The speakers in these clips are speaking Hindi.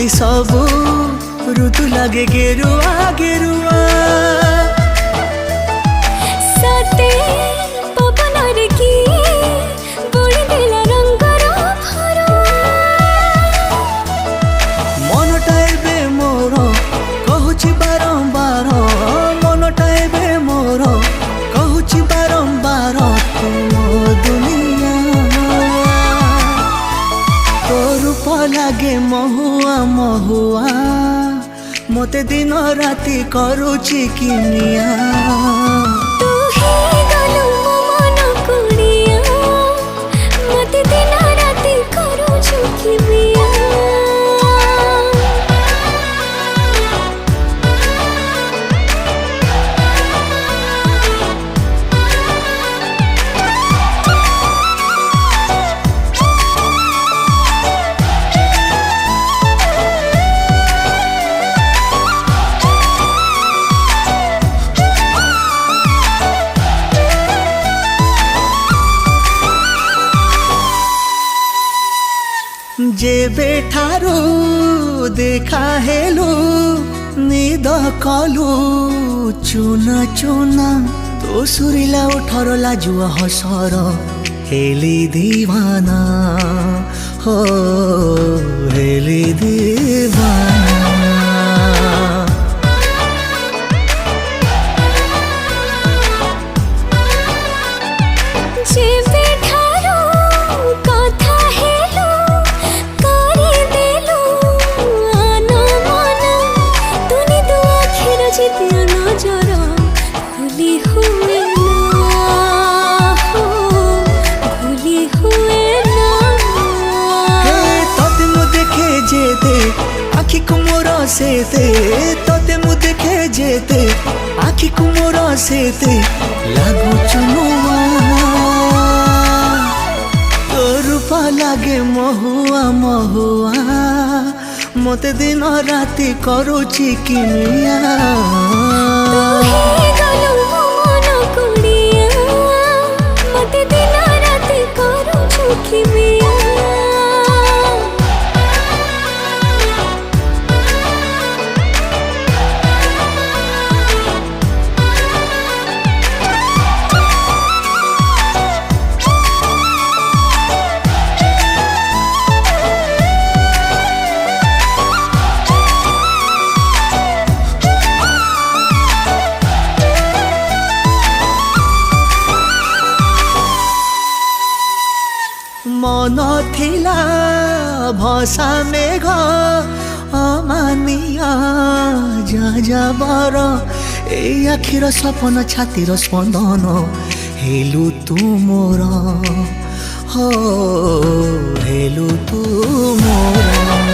खाली सबू ऋतु लगे गेरुआ गेरुआ सते पवन रे की बोली देला रंगर भरा मनटा एबे मोर कहूची बारंबार मनटा एबे मोर कहूची बारंबार तुम दुनिया तो रूप लागे महुआ महुआ मोते दिन राति करूची किनिया तू ही गलु मो मन कुड़िया मते दिन राति करूछु किमिया जेबे ठारू देखा हेलु निद कलु चुना चुना तो सुरीला उठर लाजुआ हसर हेली दीवाना हो हेली दीवाना आखि कुमोर सेते तोते मु देखे जेते आखि कुमोर सेते लागू चुनुआ तो रूपा लागे महुआ महुआ मोते दिन राति करूची किनिया मते दिन राति करूछु किनिया मन थिला भसा मेघ अमानिया जा जा बर ए आखिर सपन छातीर स्पंदन हेलु तू मोर हो हेलु तू मोर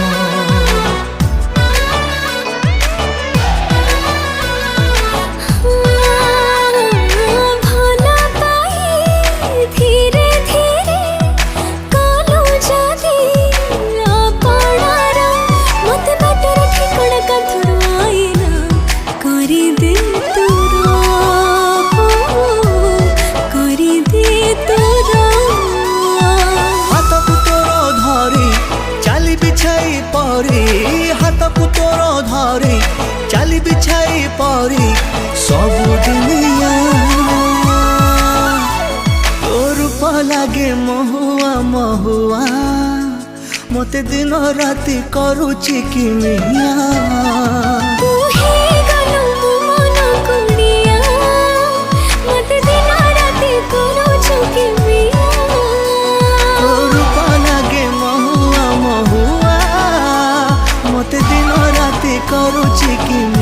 हाथ को तोर धरी चाली बिछाई परी सब दुनिया तो रूप लागे महुआ महुआ मोते दिन राति करूची किनिया करूची कि